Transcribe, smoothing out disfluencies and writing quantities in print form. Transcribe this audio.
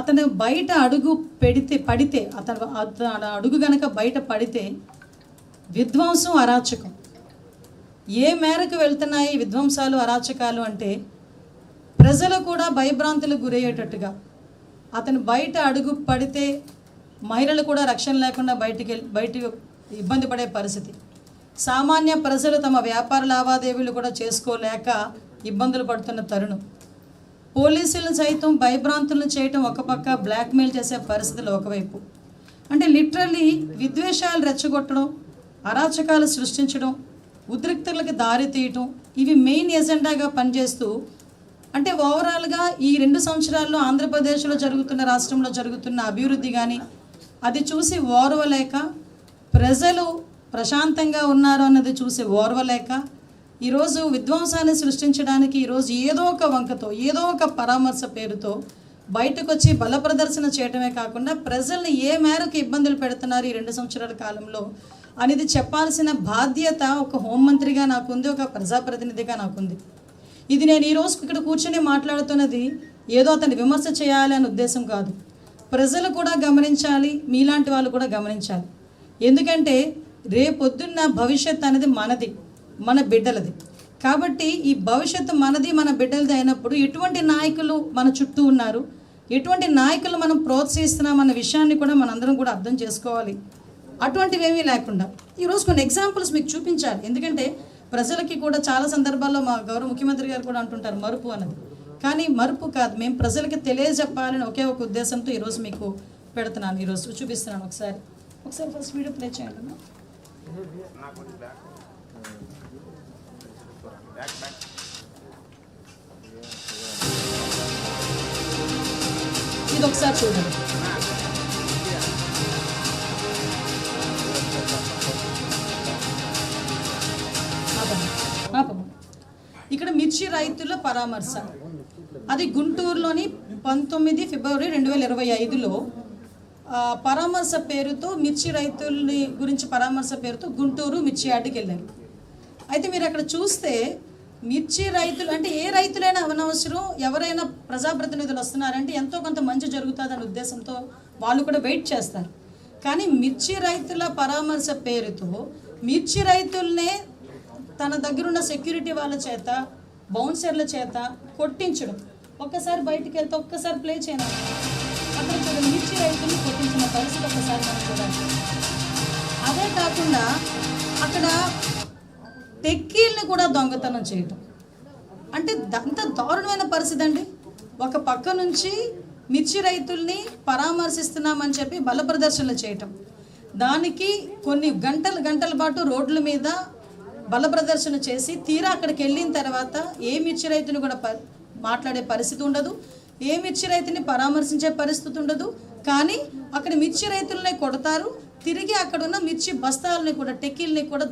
అతను బయట అడుగు పడితే అతను అడుగు గనక బయట పడితే విధ్వంసం అరాచకం ఏ మేరకు వెళ్తున్నాయి విధ్వంసాలు అరాచకాలు అంటే ప్రజలు కూడా భయభ్రాంతులకు గురయ్యేటట్టుగా అతను బయట అడుగు పడితే మహిళలు కూడా రక్షణ లేకుండా బయటికి ఇబ్బంది పడే పరిస్థితి, సామాన్య ప్రజలు తమ వ్యాపార లావాదేవీలు కూడా చేసుకోలేక ఇబ్బందులు పడుతున్న తరుణం, పోలీసులను సైతం భయభ్రాంతులను చేయటం ఒక పక్క, బ్లాక్మెయిల్ చేసే పరిస్థితులు ఒకవైపు. అంటే లిటరల్లీ విద్వేషాలు రెచ్చగొట్టడం, అరాచకాలు సృష్టించడం, ఉద్రిక్తలకు దారి తీయటం, ఇవి మెయిన్ ఎజెండాగా పనిచేస్తూ అంటే ఓవరాల్గా ఈ 2 సంవత్సరాల్లో ఆంధ్రప్రదేశ్లో జరుగుతున్న, రాష్ట్రంలో జరుగుతున్న అభివృద్ధి కానీ అది చూసి ఓర్వలేక, ప్రజలు ప్రశాంతంగా ఉన్నారు అన్నది చూసి ఓర్వలేక ఈరోజు విధ్వంసాన్ని సృష్టించడానికి ఈరోజు ఏదో ఒక వంకతో, ఏదో ఒక పరామర్శ పేరుతో బయటకు వచ్చి బల ప్రదర్శన చేయటమే కాకుండా ప్రజల్ని ఏ మేరకు ఇబ్బందులు పెడుతున్నారు ఈ 2 సంవత్సరాల కాలంలో అనేది చెప్పాల్సిన బాధ్యత ఒక హోంమంత్రిగా నాకుంది, ఒక ప్రజాప్రతినిధిగా నాకుంది. ఇది నేను ఈరోజు ఇక్కడ కూర్చొని మాట్లాడుతున్నది ఏదో అతన్ని విమర్శ చేయాలి అనే ఉద్దేశం కాదు. ప్రజలు కూడా గమనించాలి, మీలాంటి వాళ్ళు కూడా గమనించాలి. ఎందుకంటే రేపొద్దున్న భవిష్యత్తు అనేది మనది, మన బిడ్డలది. కాబట్టి ఈ భవిష్యత్తు మనది, మన బిడ్డలది అయినప్పుడు ఎటువంటి నాయకులు మన చుట్టూ ఉన్నారు, ఎటువంటి నాయకులు మనం ప్రోత్సహిస్తున్నాం అన్న విషయాన్ని కూడా మనందరం కూడా అర్థం చేసుకోవాలి. అటువంటివి ఏమీ లేకుండా ఈరోజు కొన్ని ఎగ్జాంపుల్స్ మీకు చూపించాలి. ఎందుకంటే ప్రజలకి కూడా చాలా సందర్భాల్లో మా గౌరవ ముఖ్యమంత్రి గారు కూడా అంటుంటారు మరుపు అన్నది, కానీ మరుపు కాదు, మేము ప్రజలకి తెలియజెప్పాలని ఒకే ఒక ఉద్దేశంతో ఈరోజు మీకు పెడుతున్నాను, ఈరోజు చూపిస్తున్నాను. ఒకసారి ఫస్ట్ వీడియో ప్లే చేయండి. ఇది ఒకసారి చూడండి. ఇక్కడ మిర్చి రైతుల పరామర్శ, అది గుంటూరులోని 19 ఫిబ్రవరి 2025లో పరామర్శ పేరుతో మిర్చి రైతుల్ని గురించి పరామర్శ పేరుతో గుంటూరు మిర్చి యార్డుకి వెళ్ళారు. అయితే మీరు అక్కడ చూస్తే మిర్చి రైతులు అంటే ఏ రైతులైనా అవనవసరం, ఎవరైనా ప్రజాప్రతినిధులు వస్తున్నారంటే ఎంతో కొంత మంచి జరుగుతుందనే ఉద్దేశంతో వాళ్ళు కూడా వెయిట్ చేస్తారు. కానీ మిర్చి రైతుల పరామర్శ పేరుతో మిర్చి రైతుల్నే తన దగ్గరున్న సెక్యూరిటీ వాళ్ళ చేత, బౌన్సర్ల చేత కొట్టించడం. ఒక్కసారి బయటికి వెళ్తే ఒక్కసారి ప్లే చేయను, అక్కడ చూడండి మిర్చి రైతుల్ని కొట్టించిన పరిస్థితి ఒక్కసారి మనం చూడాలి. అదే కాకుండా అక్కడ టెక్కీల్ని కూడా దొంగతనం చేయటం, అంటే అంత దారుణమైన పరిస్థితి అండి. ఒక పక్క నుంచి మిర్చి రైతుల్ని పరామర్శిస్తున్నామని చెప్పి బల ప్రదర్శనలు చేయటం, దానికి కొన్ని గంటల పాటు రోడ్ల మీద బల ప్రదర్శన చేసి తీరా అక్కడికి వెళ్ళిన తర్వాత ఏ మిర్చి రైతుని కూడా మాట్లాడే పరిస్థితి ఉండదు, ఏ మిర్చి రైతుని పరామర్శించే పరిస్థితి ఉండదు. కానీ అక్కడ మిర్చి రైతులనే కొడతారు, తిరిగి అక్కడ ఉన్న మిర్చి బస్తాలని కూడా, టెక్కీల్ని కూడా